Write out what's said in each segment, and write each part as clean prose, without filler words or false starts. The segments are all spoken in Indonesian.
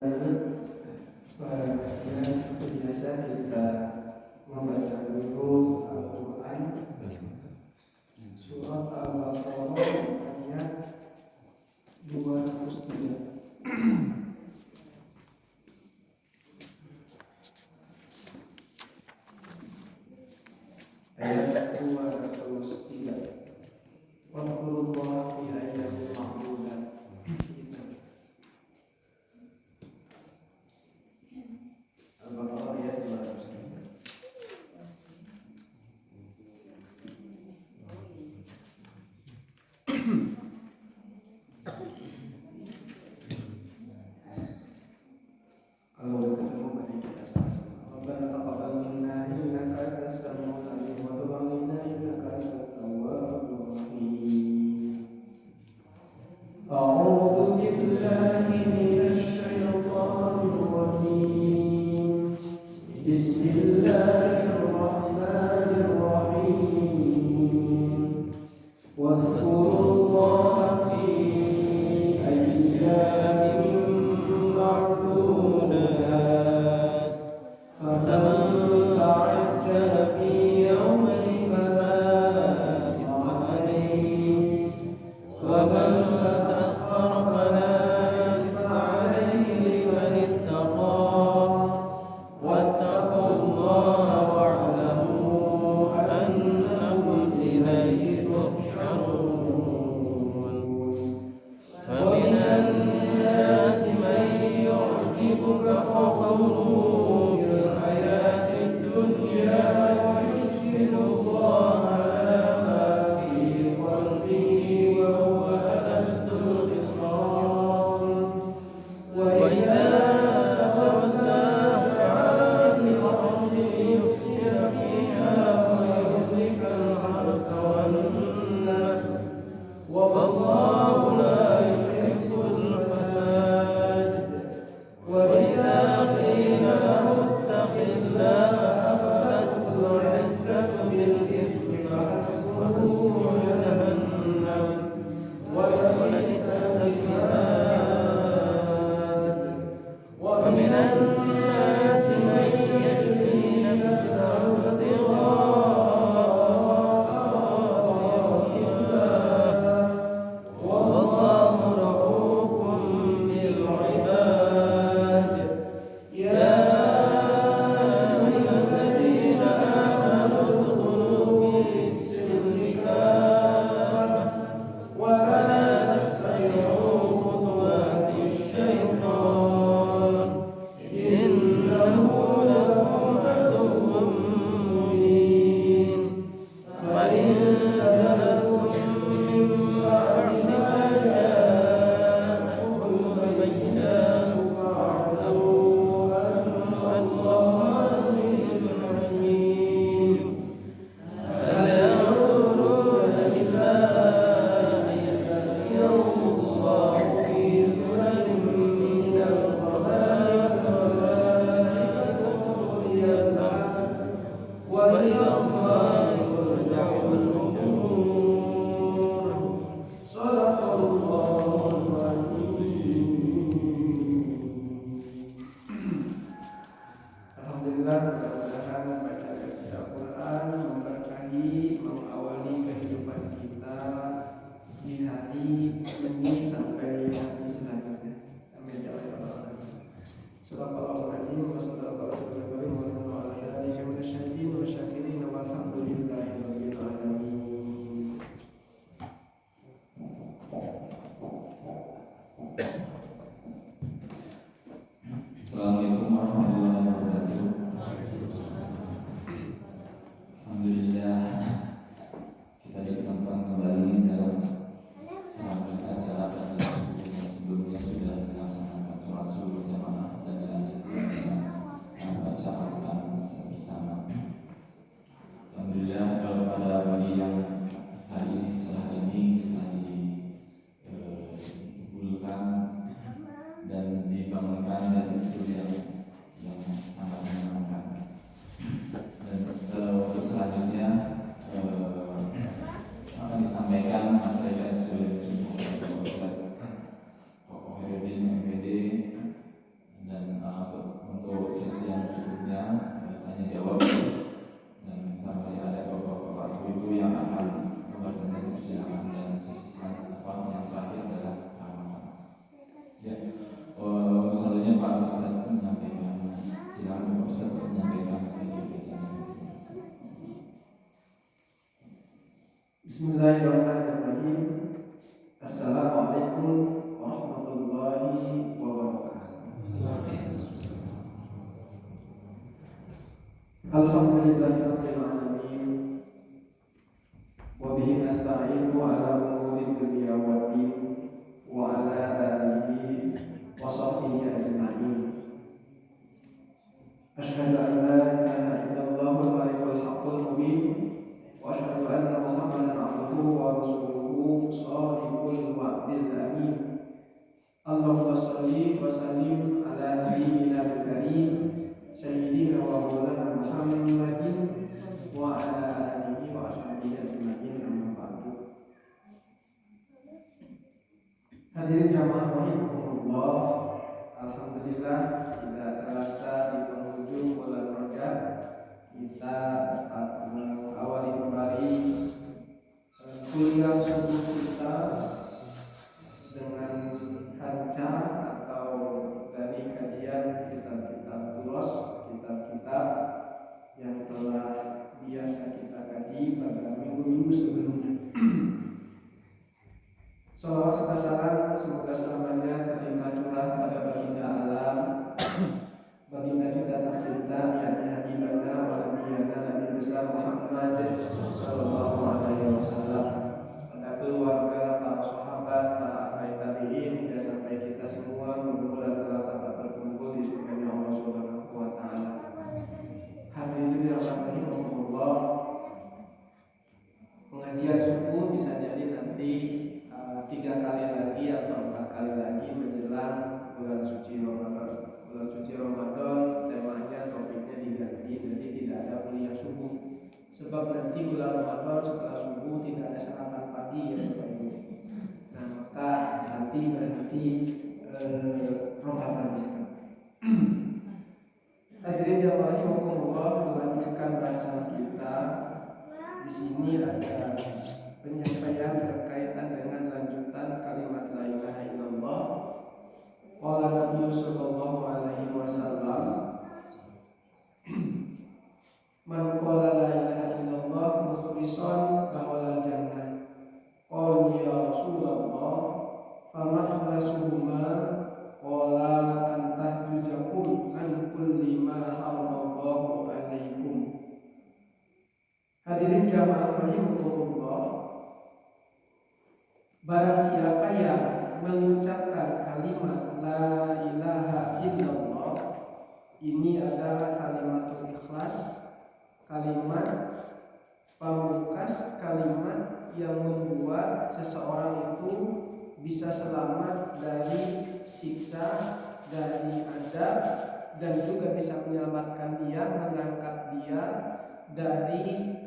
Baiknya seperti biasa kita membaca dulu Al-Quran Surat Al-Baqarah ayat 203. Ayat 203. Wadkurullaha fi ayyamin ma'dudat. Al-Baqarah ayat 203. Kalau udah ketemu mari kita sama-sama. Rabbana taqabbal minna innaka antas samiul alim wa tub 'alaina innaka antat tawwabur rahim. A'udzu billahi minasy syaithanir rajim. Bismillahirrahmanirrahim. Wadhkurullaha fi ayyamin ma'dudat. Faman ta'ajjala fi yawmayn fala ithma alayhi wa man ta'akhkhara fala ithma alayhi liman ittaqa. Wattaqullaha wa'lamu annakum ilayhi tuhsyarun. Wa minan nasi man yu'jibuka qawluhu fil hayatid dunya wa yushhidullaha ala ma fi qalbihi wa huwa aladdul khisam. Wa idza tawalla sa'a fil ardi yufsida fiha wa yuhlikal harsa wan nasl. Wallahu la yuhibbul fasad. Wa idza qila lahu ittaqillaha akhadhatul 'izzatu bil ithmi fahasbuhu jahannam wa bi'sal mihad. Wa minan nasi man yashri nafsahu wallahu ra'ufun bil 'ibad. Ya ayyuhalladzina amanu udkhulu fis silmi kaffah wa la tattabi'u khutuwatis syaitan innahu lakum aduwwun mubin. Fa in zalaltum min ba'di ma ja'akum bayyinatun fa'lamu anna Allaha 'azizun hakim. Hal yanzuruna illa an ya'tiyahumullahu fi dhulalin minal ghamami wal malaikatu qudiyal amr wa ila Allahi turja'ul umur. Shadaqallahul azim. Alhamdulillah, mudah-mudahan baca Al-Quran memberkahi, mengawali kehidupan kita di hari ini sampai hari selanjutnya. Amin ya rabbal alamin. Subhanallahirrahmanirrahim. Wassalamualaikum warahmatullahi wabarakatuh. Walhamdulillahirabbil alamin. Assalamualaikum warahmatullahi wabarakatuh. Alhamdulillah kita ditemukan kembali dalam serangkaian acara belajar subuh yang sebelumnya sudah dilaksanakan sholat subuh berjamaah dan dilanjutkan dengan membaca Al-Quran secara bersama. Alhamdulillah kalau pada pagi yang hari ini cerah ini kita dikumpulkan dan dibangunkan dari tidur yang sangat menyenangkan. Dan untuk selanjutnya akan disampaikan materi yang sudah disebut oleh Ustaz Tokoh Herudin MPD Alhamdulillahirabbil alamin. Wa bihi nasta'inu ala umuri dunya waddin wa ala alihi wa sahbihi ajma'in. Asyhadu an la ilaha illallah wal malikul haqqul mubin wa asyhadu anna Muhammadan abduhu wa rasuluhu shadiqul wa'dil amin. Allahumma shalli wa sallim ala nabiyyina karim sayyidina wa maulana Muhammadin wa ala alihi wa ashabihi ajma'in, amma ba'du. Hadirin jamaah rahimakumullah, alhamdulillah kita terasa di penghujung bulan Rajab. Kita dapat mengawali kembali kuliah subuh kita dengan hanca atau dari kajian kitab-kitab tulos, kitab-kitab yang telah biasa kita kaji pada minggu-minggu sebelumnya. Salawat serta salam semoga selamanya terlimpah curah pada baginda alam, baginda kita tercinta, yakni Habibana wa Nabiyana Nabi besar Muhammad sallallahu alaihi wasallam, pada keluarga, para sahabat, para tabi'in, hingga sampai kita semua mudah-mudahan telah dapat berkumpul di surga Allah Subhanahu wa taala. Hadirin yang rahimahullah, pengajian subuh bisa jadi nanti 3 kali lagi atau 4 kali lagi menjelang bulan suci Ramadan. Bulan suci Ramadan temanya, topiknya diganti, jadi tidak ada kuliah subuh. Sebab nanti bulan Ramadan setelah subuh tidak ada sarapan pagi ya Bapak Ibu. Nah maka nanti berhenti Ramadan itu. Hadirin jamaah rahimakumullah, melanjutkan bahasan kita. Di sini ada penyampaian berkaitan dengan lanjutan kalimat la ilaha illallah. Qala Nabi sallallahu alaihi wasallam, man qala la ilaha illallah mukhlishan lahul jannah. Qalu ya Rasulullah, fama ikhlasuhuma? Qala an tahjujakum an kulli ma haramallahu alaikum. Hadirin jamaah rahimakumullah, barang siapa yang mengucapkan kalimat la ilaha illallah, ini adalah kalimat ikhlas, kalimat pamungkas, kalimat yang membuat seseorang itu bisa selamat dari siksa, dari adab, dan juga bisa menyelamatkan dia, mengangkat dia dari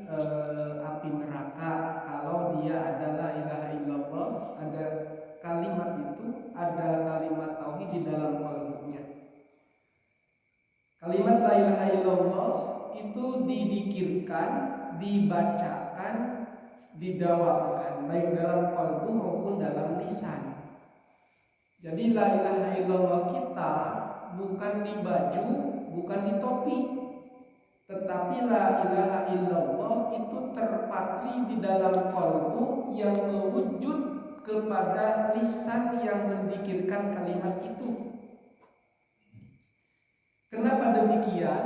api neraka. Kalau dia adalah ilaha illallah, ada kalimat itu, ada kalimat tauhid di dalam qalbunya. Kalimat la ilaha illallah itu didikirkan, dibacakan, didawakan baik dalam qalbu maupun dalam lisan. Jadi la ilaha illallah kita bukan di baju, bukan di topi, tetapi la ilaha illallah itu terpatri di dalam qalbu yang mewujud kepada lisan yang mendikirkan kalimat itu. Kenapa demikian?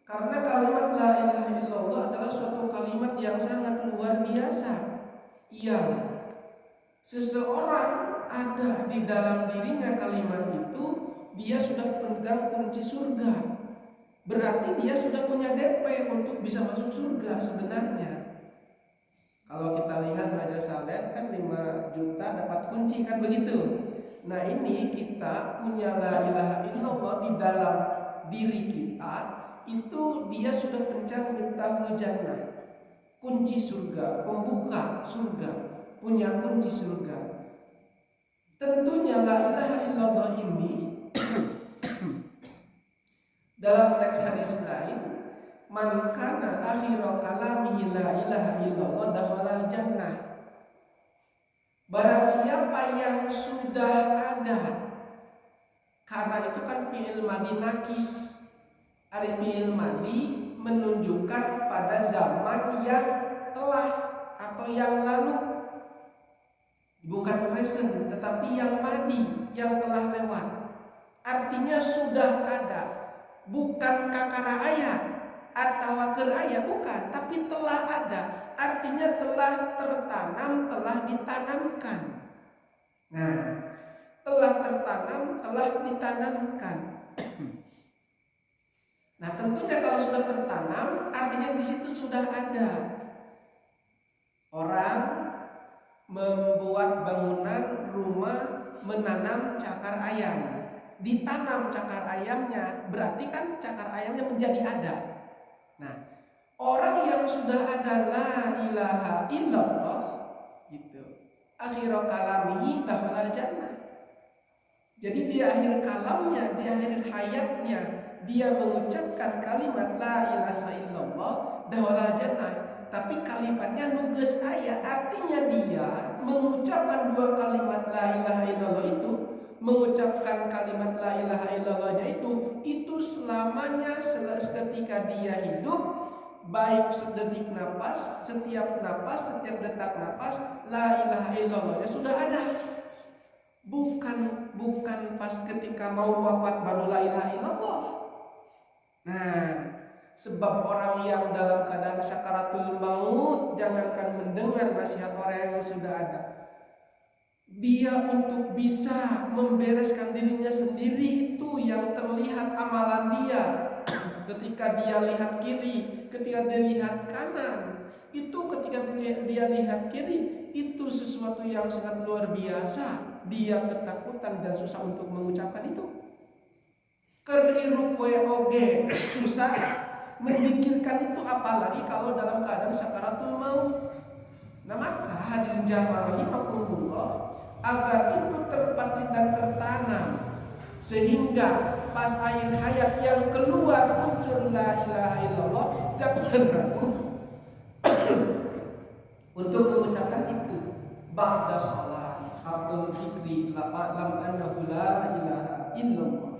Karena kalimat la ilaha illallah adalah suatu kalimat yang sangat luar biasa, yang seseorang ada di dalam dirinya kalimat itu, dia sudah pegang kunci surga. Berarti dia sudah punya DP untuk bisa masuk surga sebenarnya. Kalau kita lihat Raja Saleh kan 5 juta dapat kunci, kan begitu. Nah ini kita punya la ilaha illallah di dalam diri kita, itu dia sudah pencang miftahul jannah, kunci surga, pembuka surga, punya kunci surga. Tentunya la ilaha illallah ini dalam teks hadis lain, man kana akhiru kalamihi la ilaha illallah dakhalal jannah. Barang siapa yang sudah ada, karena itu kan fi'il madi nakis. Ari fi'il madi menunjukkan pada zaman yang telah atau yang lalu, bukan present tetapi yang madi, yang telah lewat. Artinya sudah ada. bukan kakara ayah atau wakil ayah, bukan, tapi telah ada, artinya telah tertanam, telah ditanamkan. Nah, telah tertanam, telah ditanamkan. Nah, tentunya kalau sudah tertanam, artinya di situ sudah ada. Orang membuat bangunan rumah, menanam cakar ayam, ditanam cakar ayamnya, berarti kan cakar ayamnya menjadi ada. Nah, orang yang sudah ada la ilaha illallah gitu, akhir kalamihi dakhalal jannah. Jadi di akhir kalamnya, di akhir hayatnya, dia mengucapkan kalimat la ilaha illallah dakhalal jannah. Tapi kalimatnya nuges ayat, artinya dia mengucapkan dua kalimat la ilaha illallah itu, mengucapkan kalimat la ilaha illallahnya itu selamanya, seketika dia hidup, baik sedetik napas, setiap detak napas, la ilaha illallahnya sudah ada. Bukan pas ketika mau wafat baru la ilaha illallah. Nah, sebab orang yang dalam keadaan sakaratul maut, jangankan mendengar nasihat orang yang sudah ada, dia untuk bisa membereskan dirinya sendiri itu yang terlihat amalan dia. Ketika dia lihat kiri, ketika dia lihat kanan, itu ketika dia lihat kiri, itu sesuatu yang sangat luar biasa. Dia ketakutan dan susah untuk mengucapkan itu. Kerhirup oge susah memikirkan itu, apalagi kalau dalam keadaan sakaratul maut. Nah, maka hadirin jamaah rahimakumullah, agar itu terpatri dan tertanam, sehingga pas akhir hayat yang keluar muncul la ilaha illallah, jangan ragu untuk mengucapkan itu ba'da salat abdul fikri lam annahu la ilaha illallah.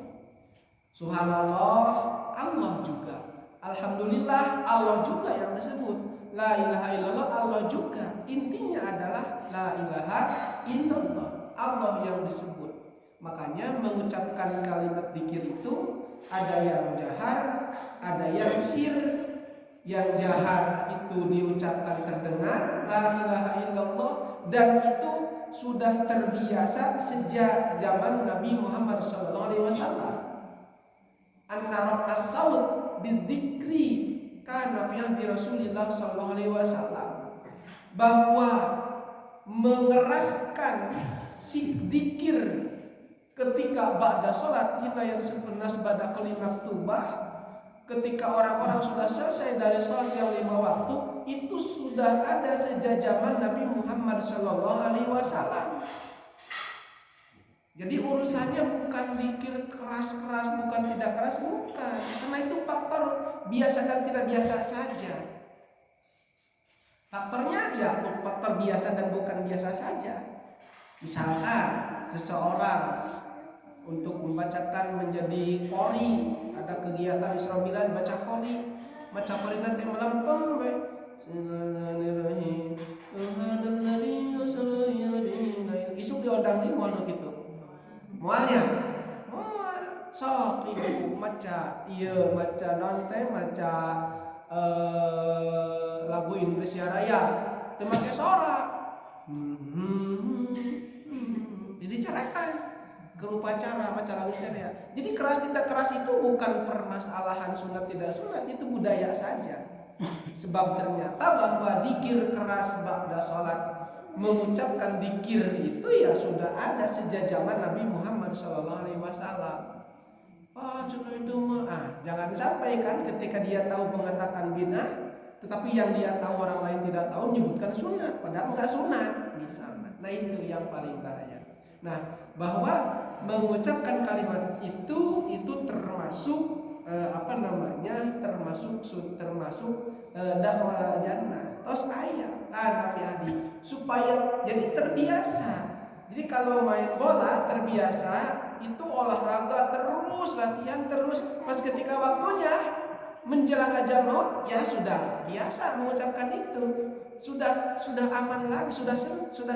Subhanallah, Allah juga. Alhamdulillah, Allah juga yang disebut. La ilaha illallah, Allah juga. Intinya adalah la ilaha illallah, Allah yang disebut. Makanya mengucapkan kalimat dzikir itu ada yang jahar, ada yang sir. Yang jahar itu diucapkan terdengar la ilaha illallah, dan itu sudah terbiasa sejak zaman Nabi Muhammad SAW. An-narab as-saud bidzikri kana fi Rasulillah sallallahu alaihi wasallam, bahwa mengeraskan si dzikir ketika ba'da salat hina yang nas ba'da kalimat tubah, ketika orang-orang sudah selesai dari salat yang 5 waktu, itu sudah ada sejak zaman Nabi Muhammad sallallahu alaihi wasallam. Jadi urusannya bukan dzikir keras-keras, bukan tidak keras, bukan. Karena itu faktor biasa dan tidak biasa saja. Faktornya ya faktor biasa dan bukan biasa saja. Misalkan seseorang untuk membacakan menjadi qori, ada kegiatan Isra Mi'raj baca qori nanti melempem we. Bismillahirrahmanirrahim. Isuk diundang di mono gitu. Mualnya, sok ibu maca, iya maca nonte, maca lagu Indonesia Raya, temakai sorak. Jadi carakan ke upacara maca lagu Indonesia Raya. Jadi keras tidak keras itu bukan permasalahan sunat tidak sunat, itu budaya saja. Sebab ternyata bahwa dzikir keras ba'da salat, mengucapkan dzikir itu ya sudah ada sejak zaman Nabi Muhammad SAW. Cuma itu mah, jangan sampai kan ketika dia tahu mengatakan bid'ah, tetapi yang dia tahu orang lain tidak tahu menyebutkan sunat, padahal enggak sunat misalnya. Nah itu yang paling bahaya. Nah, bahwa mengucapkan kalimat itu termasuk termasuk dakhwal jannah. Tos ayat kana fi hadi, supaya jadi terbiasa. Jadi kalau main bola terbiasa, itu olahraga terus, latihan terus, pas ketika waktunya menjelang ajal maut ya sudah biasa mengucapkan itu. Sudah aman lagi, sudah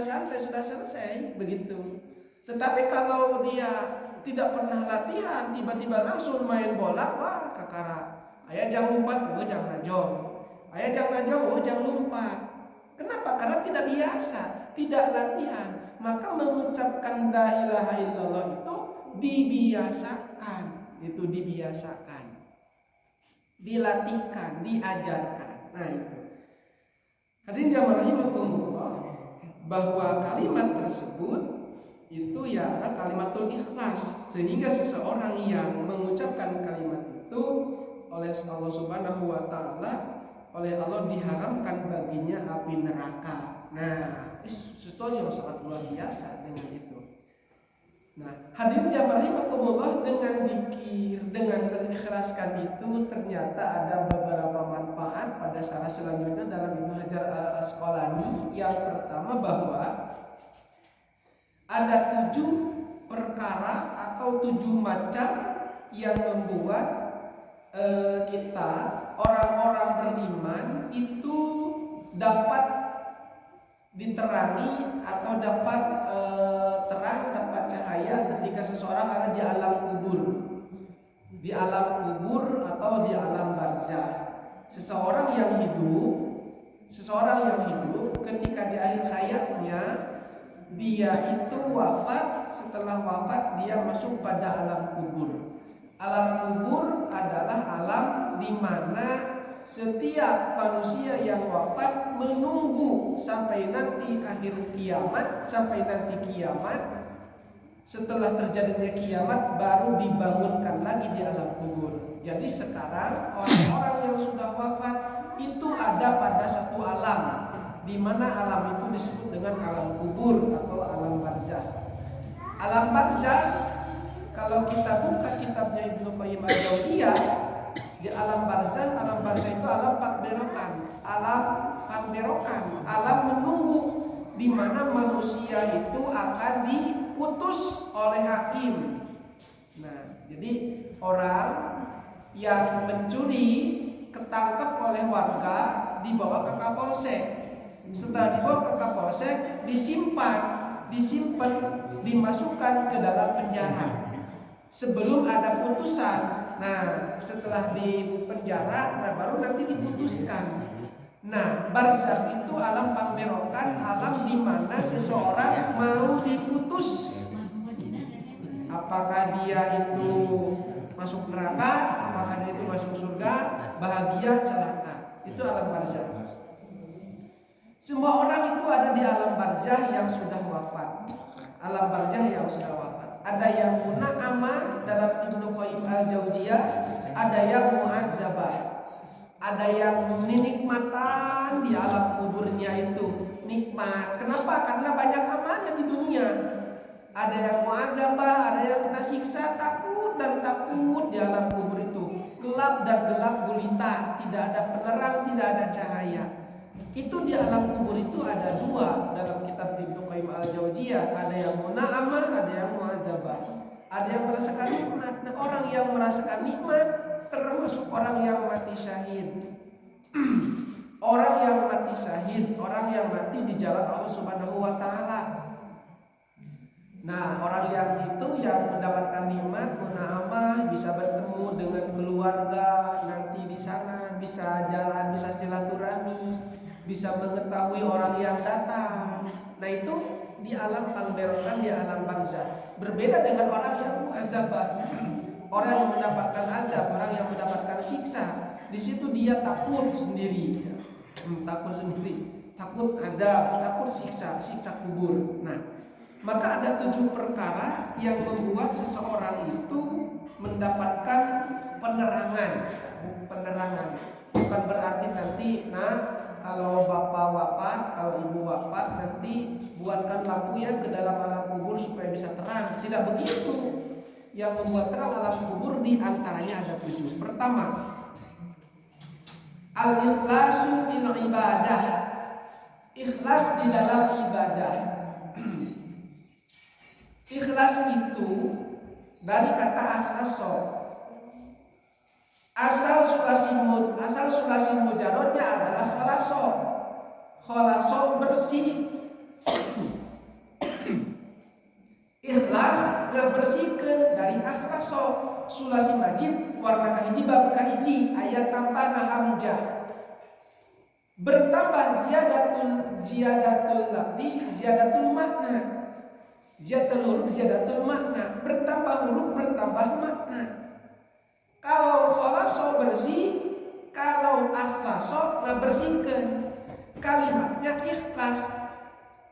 santai, sudah selesai begitu. Tetapi kalau dia tidak pernah latihan, tiba-tiba langsung main bola, wah kakara. Ayah jangan lompat, oh jangan najong. Ayah jangan najong, oh jangan lompat. Kenapa? Karena tidak biasa, tidak latihan. Maka mengucapkan la ilaha illallah itu dibiasakan, dilatihkan, diajarkan. Nah itu. Hadirin jamaah rahimakumullah, bahwa kalimat tersebut itu ya kalimatul ikhlas, sehingga seseorang yang mengucapkan kalimat itu oleh Allah Subhanahu wa taala, oleh Allah diharamkan baginya api neraka. Nah, sesuatu yang sangat luar biasa dengan itu. Nah, hadirin jamaah rahimakumullah, dengan zikir, dengan mengikhlaskan itu ternyata ada beberapa manfaat pada syarat selanjutnya dalam Ibnu Hajar Al-Asqalani. Yang pertama bahwa ada 7 perkara atau 7 macam yang membuat kita orang-orang beriman itu dapat diterangi atau dapat terang, dapat cahaya ketika seseorang ada di alam kubur. Di alam kubur atau di alam barzah. Seseorang yang hidup ketika di akhir hayatnya dia itu wafat, setelah wafat dia masuk pada alam kubur. Alam kubur adalah alam di mana setiap manusia yang wafat menunggu sampai nanti akhir kiamat, sampai nanti kiamat. Setelah terjadinya kiamat baru dibangunkan lagi di alam kubur. Jadi sekarang orang-orang yang sudah wafat itu ada pada satu alam, di mana alam itu disebut dengan alam kubur atau alam barzah. Alam barzah, kalau kita buka kitabnya Ibnu Qayyim Al-Jauziyah, di alam barzah itu alam pakberokan, alam menunggu, di mana manusia itu akan diputus oleh hakim. Nah, jadi orang yang mencuri ketangkap oleh warga, dibawa ke Kapolsek. Setelah dibawa ke Kapolsek, disimpan, dimasukkan ke dalam penjara sebelum ada putusan. Nah, setelah di penjara, nah baru nanti diputuskan. Nah, barzakh itu alam pakberokan, alam di mana seseorang mau diputus. Apakah dia itu masuk neraka, apakah dia itu masuk surga, bahagia, celaka. Itu alam barzakh. Semua orang itu ada di alam barzakh yang sudah wafat. Alam barzakh yang sudah wafat. Ada yang muna'amah dalam Ibnu Qayyim Al-Jauziyah, ada yang mu'adzabah. Ada yang nikmatan di alam kuburnya itu, nikmat. Kenapa? Karena banyak amalnya di dunia. Ada yang mu'adzabah, ada yang kena siksa, takut dan takut di alam kubur itu. Gelap dan gelap gulita, tidak ada penerang, tidak ada cahaya. Itu di alam kubur itu ada 2 dalam kitab Ibnu Qayyim Al-Jauziyah, ada yang muna'amah, ada yang mu'adzabah. Ada yang merasakan nikmat. Nah, orang yang merasakan nikmat termasuk orang yang mati syahid. Orang yang mati syahid, orang yang mati di jalan Allah Subhanahu wa taala. Nah, orang yang itu yang mendapatkan nikmat muna'amah, bisa bertemu dengan keluarga nanti di sana, bisa jalan, bisa silaturahmi, bisa mengetahui orang yang datang. Nah, itu di alam pakberokan, di alam barzakh. Berbeda dengan orang yang mu'adzabah. Orang yang mendapatkan azab, orang yang mendapatkan siksa, di situ dia takut sendiri, takut azab, takut siksa kubur. Nah, maka ada 7 perkara yang membuat seseorang itu mendapatkan penerangan. Bukan berarti nanti, kalau bapak wafat, kalau ibu wafat, nanti buatkan lampu ya ke dalam alam kubur supaya bisa terang. Tidak begitu. Yang membuat terang alam kubur di antaranya ada 7. Pertama, al-ikhlasu fil ibadah. Ikhlas di dalam ibadah. Ikhlas itu dari kata akhlaso. Asal sulasi mujarodnya adalah khalaso. Khalaso bersih. Ikhlas ngabersihkeun dari akhlaso. Sulasi majid warna kahiji bab kahiji ayat tambahna hamzah. Bertambah ziyadatul lafzi ziyadatul makna. Ziyadatul huruf ziyadatul makna. Bertambah huruf bertambah makna. Kalau khalaso bersih, kalau akhlaso ngabersihkeun. Kalimatnya ikhlas.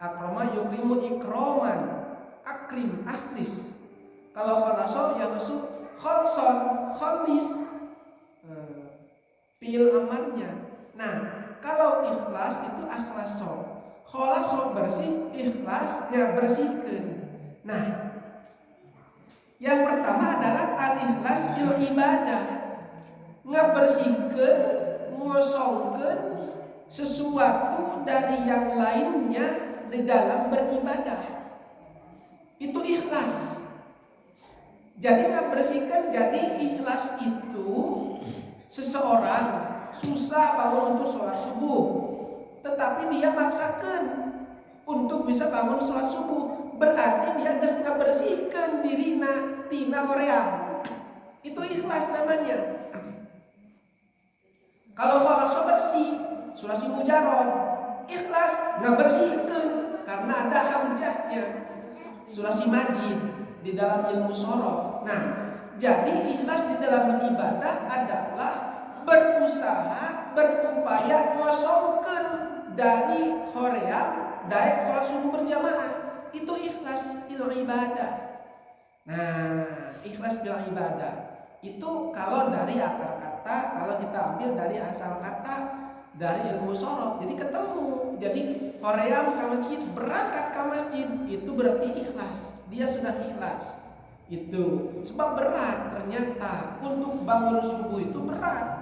Akrama yukrimu ikroman. Akrim akhlis. Kalau khalaso ya masuk khalson khalis. Fi'il amarnya. Nah, kalau ikhlas itu akhlaso. Khalaso bersih, ikhlas ngabersihkeun. Nah, yang pertama adalah al-ikhlas bil ibadah. Ngabersihkeun, ngosongkeun sesuatu dari yang lainnya di dalam beribadah. Itu ikhlas. Jadi ngabersihkeun, jadi ikhlas itu seseorang susah bangun untuk sholat subuh, tetapi dia maksakan untuk bisa bangun sholat subuh, berarti dia geus ngabersihkeun dirina tina hoream. Itu ikhlas namanya. Kalau khalaso bersih, sulasi mujarrad, ikhlas ngabersihkeun karena ada hamzahnya. Sulasi majid di dalam ilmu shorof. Nah, jadi ikhlas di dalam beribadah adalah berusaha, berupaya ngosongkeun dari hoream daek sholat subuh berjamaah. Itu ikhlas bil ibadah. Nah, ikhlas bil ibadah itu kalau dari akar kata, kalau kita ambil dari asal kata dari ilmu shorof, jadi ketemu. Jadi hoream ke masjid, berangkat ke masjid, itu berarti ikhlas. Dia sudah ikhlas. Itu sebab berat ternyata untuk bangun subuh itu berat.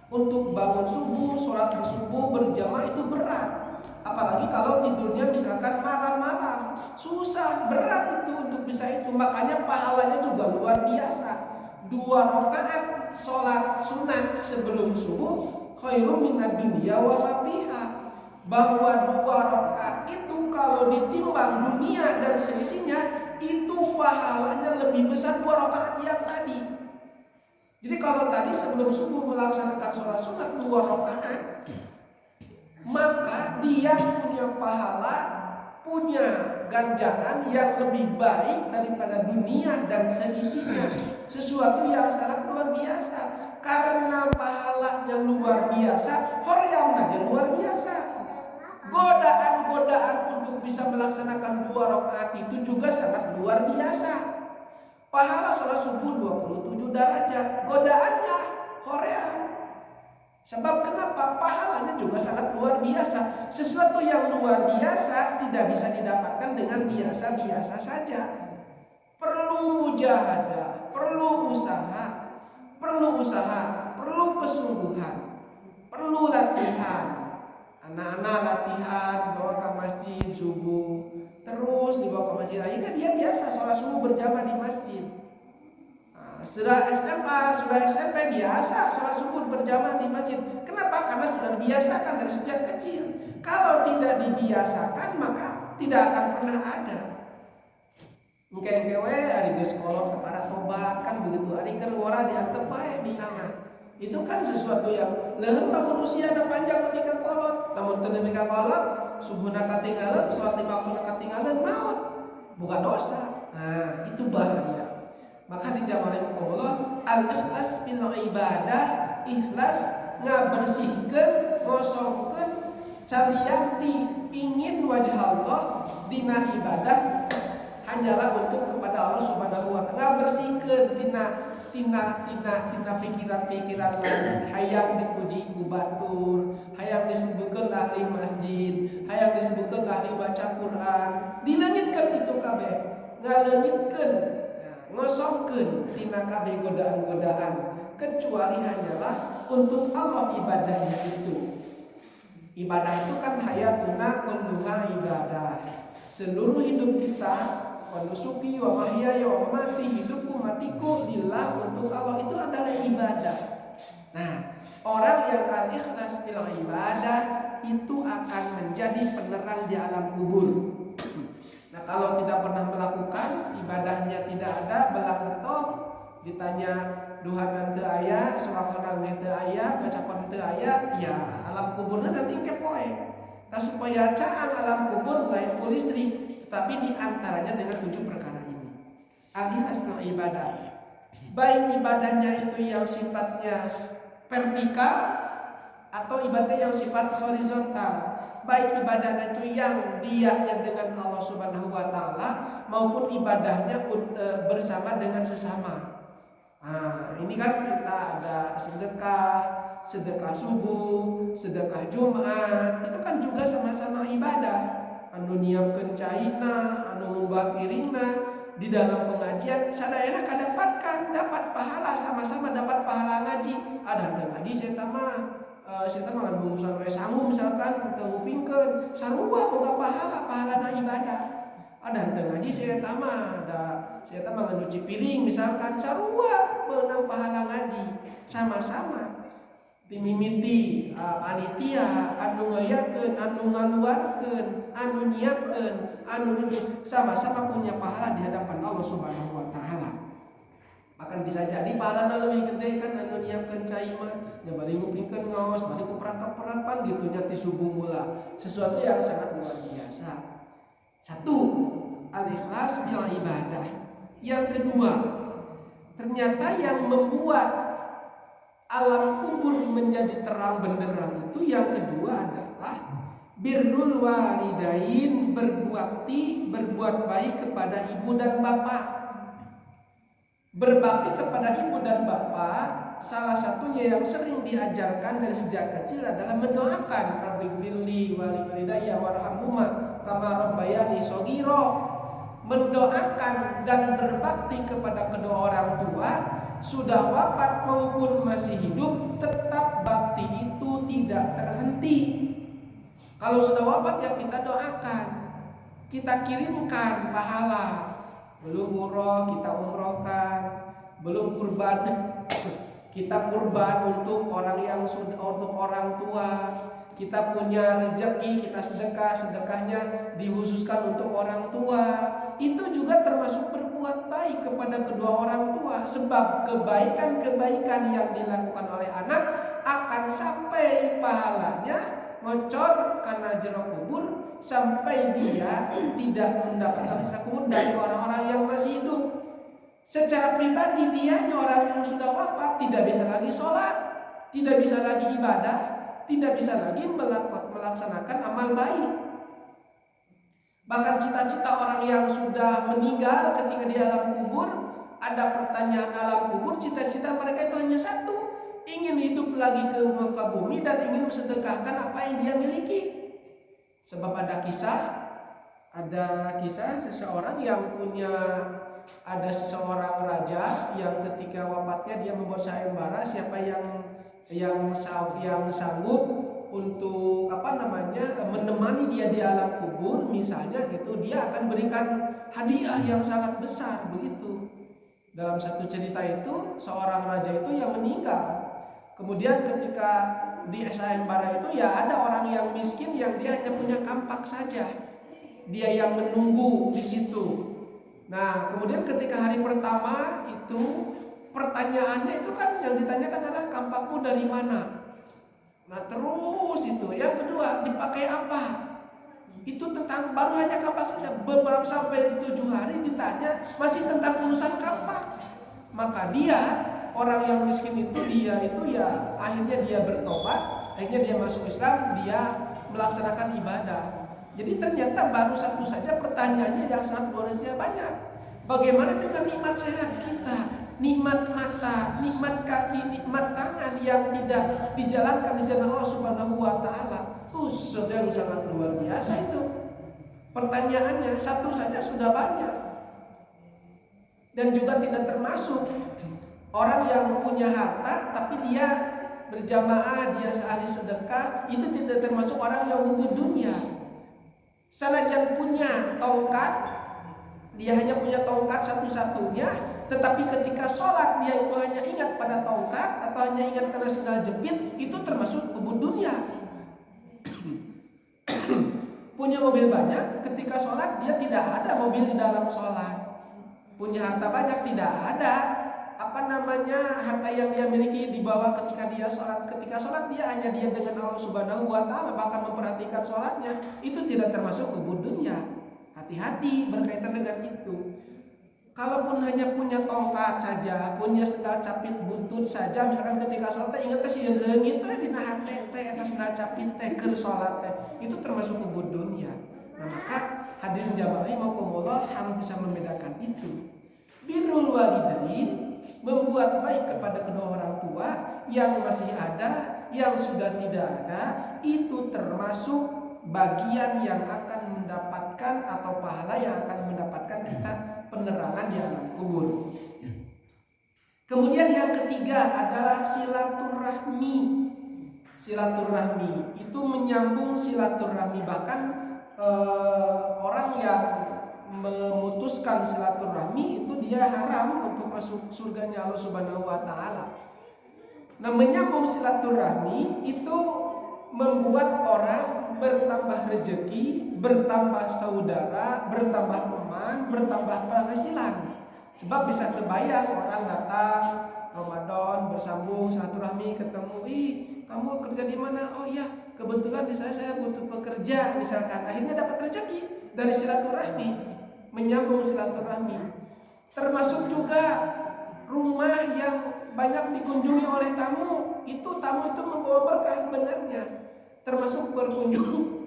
Untuk bangun subuh, sholat subuh berjamaah itu berat. Apalagi kalau tidurnya misalkan malam-malam, susah, berat itu untuk bisa itu. Makanya pahalanya juga luar biasa. 2 rakaat sholat sunat sebelum subuh khairum minad dunya wa ma fiha. Bahwa 2 rakaat itu kalau ditimbang dunia dan seisinya, itu pahalanya lebih besar 2 rakaat yang tadi. Jadi kalau tadi sebelum subuh melaksanakan sholat sunat 2 rakaat, maka dia punya pahala, punya ganjaran yang lebih baik daripada dunia dan seisinya. Sesuatu yang sangat luar biasa. Karena pahalanya luar biasa, hoream aja luar biasa. Godaan-godaan untuk bisa melaksanakan 2 rakaat itu juga sangat luar biasa. Pahala sholat subuh 27 derajat, godaannya hoream. Sebab kenapa? Pahalanya juga sangat luar biasa. Sesuatu yang luar biasa tidak bisa didapatkan dengan biasa-biasa saja. Perlu mujahadah, perlu usaha, perlu kesungguhan, perlu latihan. Anak-anak latihan bawa ke masjid subuh, terus dibawa ke masjid. Akhirnya dia biasa sholat subuh berjamaah di masjid. Sudah SMA, sudah SMP biasa sholat subuh berjamaah di masjid. Kenapa? Karena sudah dibiasakan dari sejak kecil. Kalau tidak dibiasakan maka tidak akan pernah ada. Mungkin kewe hari geus kolot kepada tobat kan begitu. Hari kerwara diantep bae misalnya. Itu kan sesuatu yang leuheung lamun usiana panjang nepi ka kolot. Lamun teu nepi ka kolot, subuhna katinggalan, salat 5 waktu katinggalan maut. Bukan dosa. Nah, itu bahaya. Maka di dalam Allah al-ikhlas bil ibadah, ikhlas ngabersihkeun, ngosongkeun salianti ingin wajah Allah dina ibadah hanyalah untuk kepada Allah Subhanahu wa taala. Ngabersihkeun tina pikiran-pikiran lain hayang dipuji ku batur, hayang disebutkeun ahli masjid, hayang disebutkeun ahli baca Quran. Dileungitkeun itu kabeh, ngaleungitkeun ngosongkeun tina kabeh godaan-godaan kecuali hanyalah untuk Allah ibadahnya itu. Ibadah itu kan hayatuna kulluha ibadah. Seluruh hidup kita, wa nusuki wa mahyaya wa mamati, hidupku matiku lillah, untuk Allah, itu adalah ibadah. Nah, orang yang al-ikhlas bil ibadah itu akan menjadi penerang di alam kubur. Nah, kalau tidak pernah melakukan ibadahnya tidak ada, belang getop, ditanya Tuhan nanti aya, surakonang nanti aya, bacakon nanti aya, ya alam kuburnya nanti kepoe. Nah supaya caang alam kubur lain ku listrik, tetapi diantaranya dengan 7 perkara ini. Al-ikhlas ibadah, baik ibadahnya itu yang sifatnya vertikal atau ibadah yang sifat horizontal, baik ibadahnya itu yang dianya dengan Allah Subhanahu wa taala maupun ibadahnya bersama dengan sesama. Nah, ini kan kita ada sedekah subuh, sedekah Jumat, itu kan juga sama-sama ibadah. Anu nyiapkeun caina, anu ngubah piringna di dalam pengajian sadayana kadapatkan dapat pahala, sama-sama dapat pahala ngaji. Ada ngaji saya mah saya mah urusan we sangu misalkan teu ngupingkeun sarua boga pahalana ibadah. Ada ngaji saya mah saya nyuci piring misalkan sarua meunang pahala ngaji, sama-sama dimimiti panitia anu ngayakeun, anu ngaluarkeun, anu nyiapkeun, anu sama-sama punya pahala di hadapan Allah Subhanahu wa taala. Bahkan bisa jadi pahalana leuwih gede kan anu nyiapkeun cai mah, nya bari ngupingkeun ngaos, bari ku perangkap-perangkapan gitu nya ti subuh mula. Sesuatu yang sangat luar biasa. Satu, al-ikhlas bil ibadah. Yang kedua, ternyata yang membuat alam kubur menjadi terang benderang itu yang kedua adalah birrul walidain, berbuat baik kepada ibu dan bapak. Berbakti kepada ibu dan bapak, salah satunya yang sering diajarkan dari sejak kecil adalah mendoakan Rabbighfirli waliwalidayya warhamhuma kama rabbayani shaghira. Mendoakan dan berbakti kepada kedua orang tua, sudah wafat maupun masih hidup, tetap bakti itu tidak terhenti. Kalau sudah wafat ya kita doakan, kita kirimkan pahala. Belum umroh kita umrohkan, belum kurban kita kurban untuk orang yang sudah, untuk orang tua. Kita punya rezeki, kita sedekahnya dikhususkan untuk orang tua. Itu juga termasuk berbuat baik kepada kedua orang tua. Sebab kebaikan-kebaikan yang dilakukan oleh anak akan sampai pahalanya ngocor karena jero kubur, sampai dia tidak mendapat azab kubur dari orang-orang yang masih hidup. Secara pribadi dia orang yang sudah wafat tidak bisa lagi sholat, tidak bisa lagi ibadah, tidak bisa lagi melaksanakan amal baik. Bahkan cita-cita orang yang sudah meninggal ketika di alam kubur, ada pertanyaan alam kubur, cita-cita mereka itu hanya satu, ingin hidup lagi ke muka bumi dan ingin mensedekahkan apa yang dia miliki. Sebab ada kisah seseorang yang ada seseorang raja yang ketika wafatnya dia membuat sayembara, siapa yang sanggup untuk menemani dia di alam kubur misalnya gitu, dia akan berikan hadiah yang sangat besar begitu. Dalam satu cerita itu seorang raja itu yang meninggal, kemudian ketika di sayembara itu ya ada orang yang miskin yang dia hanya punya kampak saja, dia yang menunggu di situ. Nah kemudian ketika hari pertama itu pertanyaannya itu kan yang ditanyakan adalah kampakmu dari mana. Nah terus itu yang kedua dipakai apa? Itu tentang baru hanya kampak saja. Beberapa sampai 7 hari ditanya masih tentang urusan kampak. Maka dia orang yang miskin itu dia akhirnya dia bertobat, akhirnya dia masuk Islam, dia melaksanakan ibadah. Jadi ternyata baru satu saja pertanyaannya yang sangat luar biasa banyak. Bagaimana dengan nikmat sehat kita? Nikmat mata, nikmat kaki, nikmat tangan yang tidak dijalankan di jalan Allah Subhanahu wa taala. Sedang sangat luar biasa itu. Pertanyaannya satu saja sudah banyak. Dan juga tidak termasuk orang yang punya harta tapi dia berjamaah, dia ahli sedekah, itu tidak termasuk orang yang hubud dunia. Sanajan punya tongkat, dia hanya punya tongkat satu-satunya, tetapi ketika sholat dia itu hanya ingat pada tongkat atau hanya ingat karena sendal jepit, itu termasuk hubud dunia. Punya mobil banyak, ketika sholat dia tidak ada mobil di dalam sholat. punya harta banyak, tidak ada harta yang dia miliki dibawa ketika dia sholat. Ketika sholat dia hanya diam dengan Allah Subhanahu wa Ta'ala, bahkan memperhatikan sholatnya, itu tidak termasuk hubud dunya. Hati-hati berkaitan dengan itu. Kalaupun hanya punya tongkat saja, punya sendal capit buntut saja, misalkan ketika sholat ingat si leungit teh dina hate teh eta sendal capit teh keur sholat teh, itu termasuk hubud dunya. Nah, maka hadirin jamaah rahimakumullah harus bisa membedakan itu. Birrul walidain, membuat baik kepada kedua orang tua yang masih ada, yang sudah tidak ada, itu termasuk bagian yang akan mendapatkan atau pahala yang akan mendapatkan kita penerangan di alam kubur. Kemudian yang ketiga adalah silaturahmi. Silaturahmi itu menyambung silaturahmi, bahkan orang yang memutuskan silaturahmi itu dia haram untuk masuk surganya Allah Subhanahu wa Ta'ala. Nah, menyambung silaturahmi itu membuat orang bertambah rezeki, bertambah saudara, bertambah teman, bertambah penghasilan. Sebab bisa terbayang orang datang Ramadan bersambung silaturahmi, ketemu, kamu kerja di mana? Oh iya, kebetulan di saya butuh pekerja, misalkan, akhirnya dapat rezeki dari silaturahmi. Menyambung silaturahmi. Termasuk juga rumah yang banyak dikunjungi oleh tamu itu membawa berkah sebenarnya. Termasuk berkunjung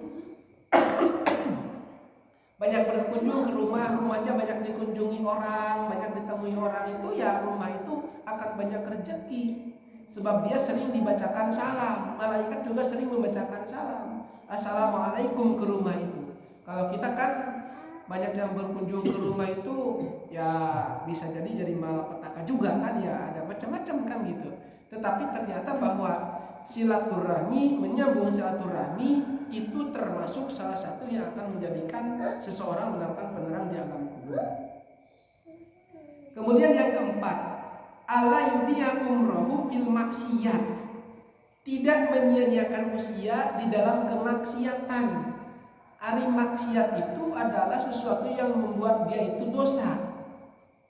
banyak berkunjung ke rumahnya banyak dikunjungi orang, banyak ditemui orang, itu ya rumah itu akan banyak rezeki. Sebab dia sering dibacakan salam, malaikat juga sering membacakan salam, assalamualaikum ke rumah itu. Kalau kita kan banyak yang berkunjung ke rumah itu ya bisa jadi malapetaka juga kan, ya ada macam-macam kan gitu. Tetapi ternyata bahwa silaturahmi, menyambung silaturahmi itu termasuk salah satu yang akan menjadikan seseorang mendapatkan penerang di alam kubur. Kemudian yang keempat, ala yudiya umrohu fil maksiyat, tidak menyia-nyiakan usia di dalam kemaksiatan. Ari maksiat itu adalah sesuatu yang membuat dia itu dosa.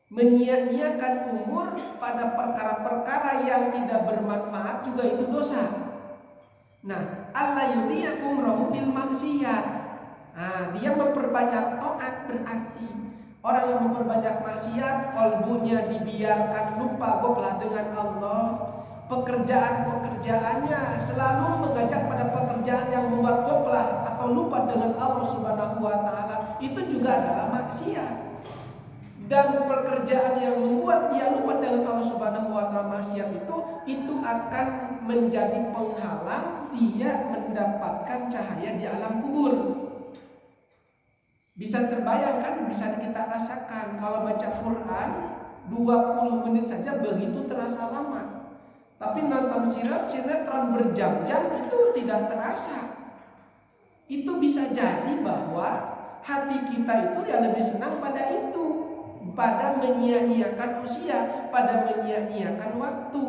Menyia-nyiakan umur pada perkara-perkara yang tidak bermanfaat juga itu dosa. Nah, Allah yudiya umrohu fil maksiat. Nah, dia memperbanyak taat, berarti orang yang memperbanyak maksiat, kalbunya dibiarkan lupa goplah dengan Allah. Pekerjaan-pekerjaannya selalu mengajak pada pekerjaan yang membuat goplah atau lupa dengan Allah Subhanahu wa Ta'ala, itu juga adalah maksiat. Dan pekerjaan yang membuat dia lupa dengan Allah Subhanahu wa Ta'ala, maksiat itu akan menjadi penghalang dia mendapatkan cahaya di alam kubur. Bisa terbayangkan, bisa kita rasakan kalau baca Quran 20 menit saja begitu terasa lama. Tapi nonton sinetron berjam-jam itu tidak terasa. Itu bisa jadi bahwa hati kita itu ya lebih senang pada itu, pada menyia-nyiakan usia, pada menyia-nyiakan waktu.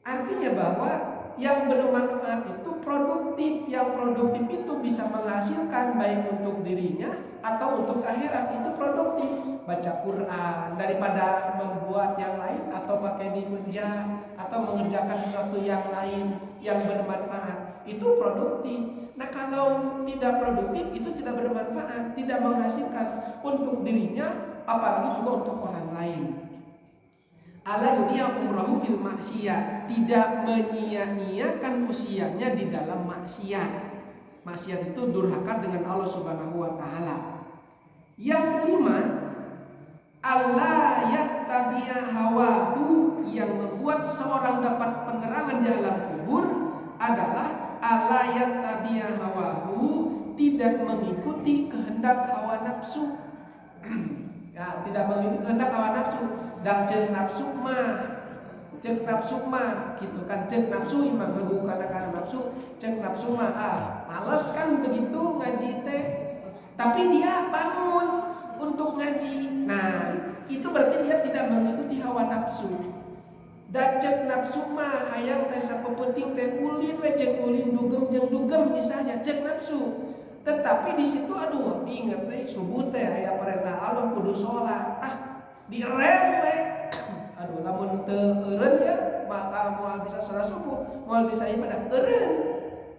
Artinya bahwa yang bermanfaat itu produktif, yang produktif itu bisa menghasilkan baik untuk dirinya atau untuk akhirat, itu produktif. Baca Quran daripada membuat yang lain atau pakai di kerja atau mengerjakan sesuatu yang lain yang bermanfaat, itu produktif. Nah, kalau tidak produktif itu tidak bermanfaat, tidak menghasilkan untuk dirinya apalagi juga untuk orang lain. Ala yudiya umrahu fil maksiyat, tidak menyia-nyiakan usianya di dalam maksiat. Maksiat itu durhaka dengan Allah Subhanahu wa Ta'ala. Yang kelima, Allah yattabi'a hawahu, yang membuat seorang dapat penerangan di alam kubur adalah Allah yattabi'a hawahu, tidak mengikuti kehendak hawa nafsu. Ya, tidak mengikuti kehendak hawa nafsu. Dan cek nafsu mah gitu kan, cek nafsu imam ngagukan karena nafsu, cek nafsu mah males kan begitu ngaji teh, tapi dia bangun untuk ngaji. Nah, itu berarti dia tidak mengikuti hawa nafsu. Dan cek nafsu mah hayang teh sapepenting teh ulin we jeung ulin dugem jeung dugem misalnya, cek nafsu. Tetapi di situ ingat teh subuh teh aya perintah Allah kudu salat. direm. Aduh, lamun teu eureun ya bakal moal bisa salat subuh, moal bisa ibadah eureun.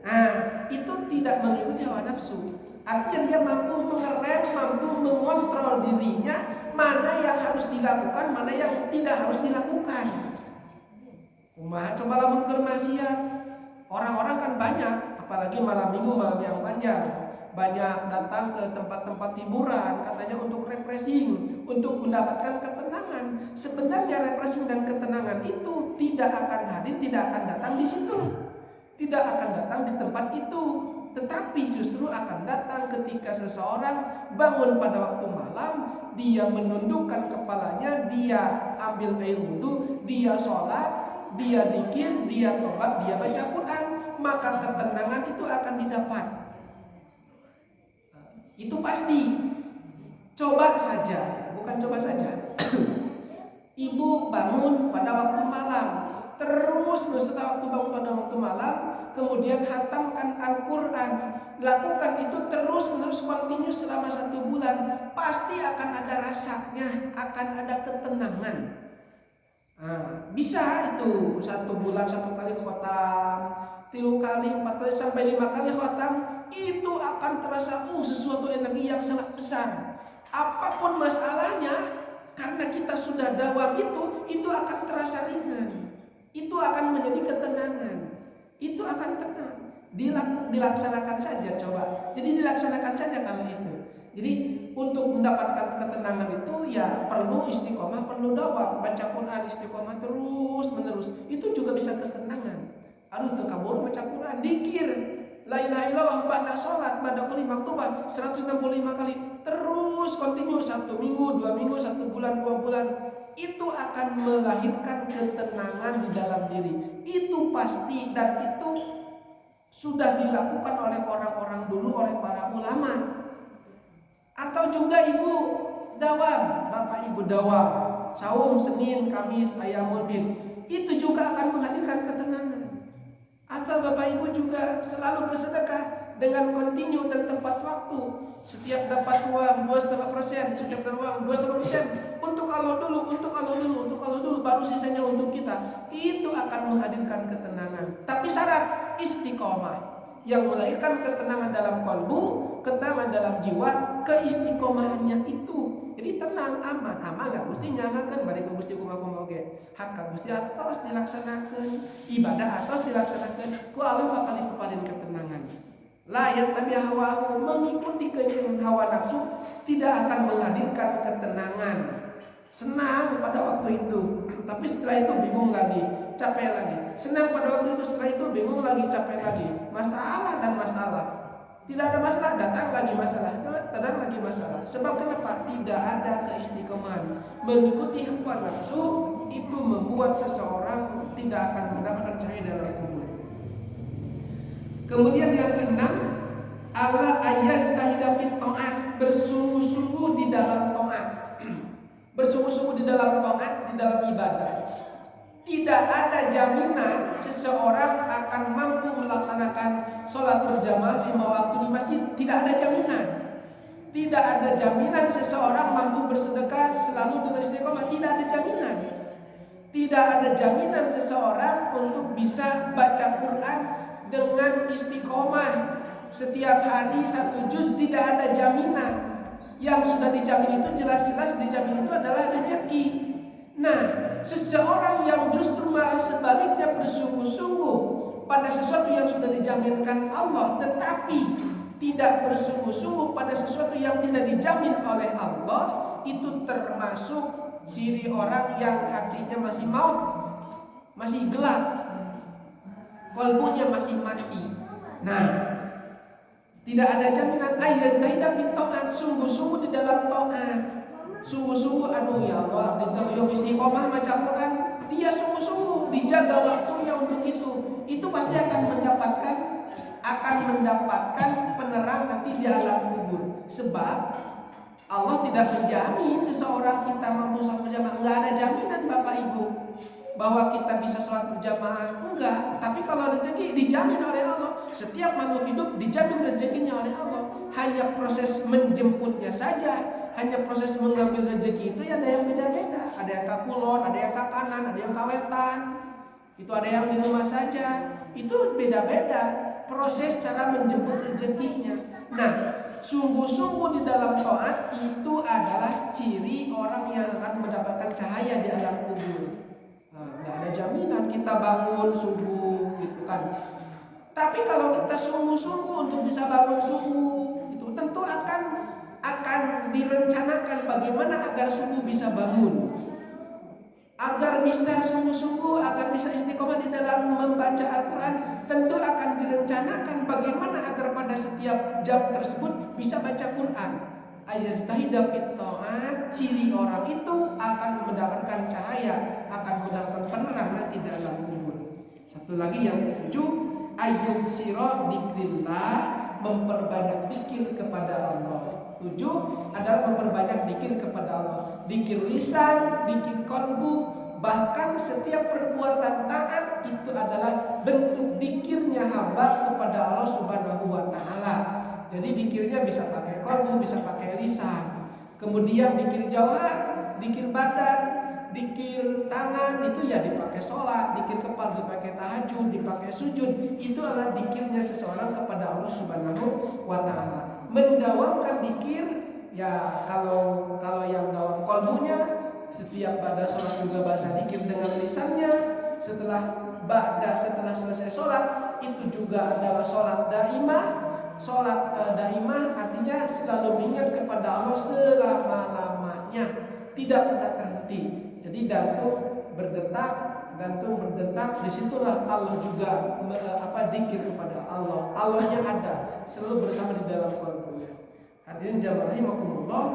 Nah, itu tidak mengikuti hawa nafsu. Artinya dia mampu mengerem, mampu mengontrol dirinya, mana yang harus dilakukan, mana yang tidak harus dilakukan. Kumaha coba lamun keur maksiat. Orang-orang kan banyak, apalagi malam minggu, malam yang panjang. Banyak datang ke tempat-tempat hiburan, katanya untuk refreshing, untuk mendapatkan ketenangan. Sebenarnya refreshing dan ketenangan itu tidak akan hadir, tidak akan datang di situ. Tidak akan datang di tempat itu. Tetapi justru akan datang ketika seseorang bangun pada waktu malam, dia menundukkan kepalanya, dia ambil air wudhu, dia sholat, dia zikir, dia tobat, dia baca Quran, maka ketenangan itu akan didapat. Itu pasti. Coba saja, bukan coba saja. Ibu bangun pada waktu malam, terus setelah waktu bangun pada waktu malam, kemudian hatamkan Al-Quran, lakukan itu terus menerus kontinu selama 1 bulan, pasti akan ada rasanya, akan ada ketenangan. Nah, bisa itu 1 bulan 1 kali khotam, 3 kali, 4 kali sampai 5 kali khotam, itu akan terasa sesuatu energi yang sangat besar. Apapun masalahnya, karena kita sudah dawam itu akan terasa ringan. Itu akan menjadi ketenangan. Itu akan tenang. Dilaksanakan saja coba. Jadi dilaksanakan saja kalau itu. Jadi untuk mendapatkan ketenangan itu ya perlu istiqomah, perlu dawam, baca Quran istiqomah terus menerus. Itu juga bisa ketenangan. Aduh kabur baca Quran, zikir, la ilaha illallah, ba'da sholat, ba'da kulli maktubah 165 kali. Terus kontinu 1 minggu, 2 minggu, 1 bulan, 2 bulan. Itu akan melahirkan ketenangan di dalam diri. Itu pasti, dan itu sudah dilakukan oleh orang-orang dulu, oleh para ulama. Atau juga ibu dawam, bapak ibu dawam, saum Senin, Kamis, Ayamul Bid, itu juga akan menghadirkan ketenangan. Atau bapak ibu juga selalu bersedekah dengan kontinu dan tepat waktu. Setiap dapat uang 2,5%, setiap dapat uang 2,5%, untuk Allah dulu, untuk Allah dulu, untuk Allah dulu, baru sisanya untuk kita. Itu akan menghadirkan ketenangan. Tapi syarat istiqomah yang melahirkan ketenangan dalam kalbu, ketenangan dalam jiwa, keistiqomahannya itu. Jadi tenang, aman gak gusti nyangakan, balik ke gusti kumaha oge. Hak ka gusti atos dilaksanakan, ibadah atos dilaksanakan, ku Allah bakal dipaparin ketenangan. Layak tapi hawahu, mengikuti keinginan hawa nafsu tidak akan menghadirkan ketenangan. Senang pada waktu itu, tapi setelah itu bingung lagi, capek lagi. Senang pada waktu itu, setelah itu bingung lagi, capek lagi. Masalah dan masalah. Tidak ada masalah, datang lagi masalah, datang lagi masalah. Sebab kenapa? Tidak ada keistiqomahan. Mengikuti hawa nafsu itu membuat seseorang tidak akan mendapatkan cahaya dalam kubur. Kemudian yang keenam, Allah ayaztahida fit ta'at, bersungguh-sungguh di dalam ta'at. Bersungguh-sungguh di dalam ta'at, di dalam ibadah. Tidak ada jaminan seseorang akan mampu melaksanakan sholat berjamaah 5 waktu di masjid. Tidak ada jaminan. Tidak ada jaminan seseorang mampu bersedekah selalu dengan istiqomah. Tidak ada jaminan. Tidak ada jaminan seseorang untuk bisa baca Quran dengan istiqomah setiap hari 1 juz. Tidak ada jaminan. Yang sudah dijamin itu jelas-jelas dijamin itu adalah rezeki. Nah, seseorang yang justru malah sebaliknya bersungguh-sungguh pada sesuatu yang sudah dijaminkan Allah, tetapi tidak bersungguh-sungguh pada sesuatu yang tidak dijamin oleh Allah, itu termasuk ciri orang yang hatinya masih maut, masih gelap, kalbunya masih mati. Nah, tidak ada jaminan ayat fit ta'at, sungguh-sungguh di dalam ta'at. Sungguh-sungguh ya Allah, yang istiqomah baca Quran, dia sungguh-sungguh dijaga waktunya untuk itu. Itu pasti akan mendapatkan penerang nanti di alam kubur. Sebab Allah tidak menjamin seseorang kita mampu sholat berjamaah. Enggak ada jaminan Bapak Ibu bahwa kita bisa sholat berjamaah, enggak. Tapi kalau rezeki dijamin oleh Allah. Setiap makhluk hidup dijamin rezekinya oleh Allah. Hanya proses menjemputnya saja, hanya proses mengambil rezeki itu ya ada yang beda-beda. Ada yang ke kulon, ada yang ke kanan, ada yang ke wetan. Itu ada yang di rumah saja. Itu beda-beda proses cara menjemput rezekinya. Nah, sungguh-sungguh di dalam taat itu adalah ciri orang yang akan mendapatkan cahaya di alam kubur. Nah, nggak ada jaminan kita bangun subuh gitu kan. Tapi kalau kita sungguh-sungguh untuk bisa bangun subuh, itu tentu akan direncanakan bagaimana agar subuh bisa bangun. Agar bisa sungguh-sungguh, agar bisa istiqomah di dalam membaca Al-Quran, tentu akan direncanakan bagaimana agar pada setiap jam tersebut bisa baca Quran. Ayastahida fit ta'at, ciri orang itu akan mendapatkan cahaya, akan mendapatkan penerang nanti dalam kubur. Satu lagi yang ketujuh, ayyum siro dikrillah, memperbanyak zikir kepada Allah. 7 adalah memperbanyak zikir kepada Allah. Zikir lisan, zikir qalbu, bahkan setiap perbuatan taat itu adalah bentuk zikirnya hamba kepada Allah Subhanahu wa taala. Jadi zikirnya bisa pakai qalbu, bisa pakai lisan. Kemudian zikir jawhar, zikir badan, zikir tangan itu ya dipakai sholat, zikir kepala dipakai tahajud, dipakai sujud. Itu adalah zikirnya seseorang kepada Allah Subhanahu wa taala. Mendawamkan zikir ya kalau yang dalam kalbunya setiap pada sholat juga baca zikir dengan lisannya. Setelah selesai sholat itu juga adalah sholat daimah. Sholat daimah artinya selalu mengingat kepada Allah selama-lamanya, tidak pernah terhenti. Jadi jantung berdetak, disitulah Allah juga zikir kepada Allah. Allahnya ada, selalu bersama di dalam qalbunya. Hadirin jamaah rahimakumullah,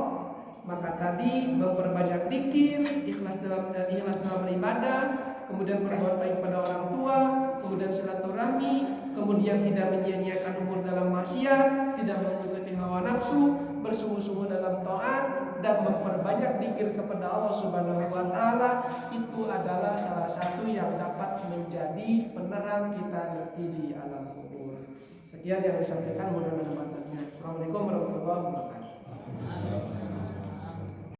maka tadi memperbanyak zikir, ikhlas dalam beribadah, kemudian berbuat baik pada orang tua, kemudian silaturahmi, kemudian tidak menyia-nyiakan umur dalam maksiat, tidak mengikuti hawa nafsu, bersungguh-sungguh dalam taat, dan memperbanyak zikir kepada Allah Subhanahu wa taala. Itu adalah salah satu yang dapat menjadi penerang kita nanti di alam kubur. Sekian yang disampaikan, mudah-mudahan bermanfaat. Assalamualaikum warahmatullahi wabarakatuh.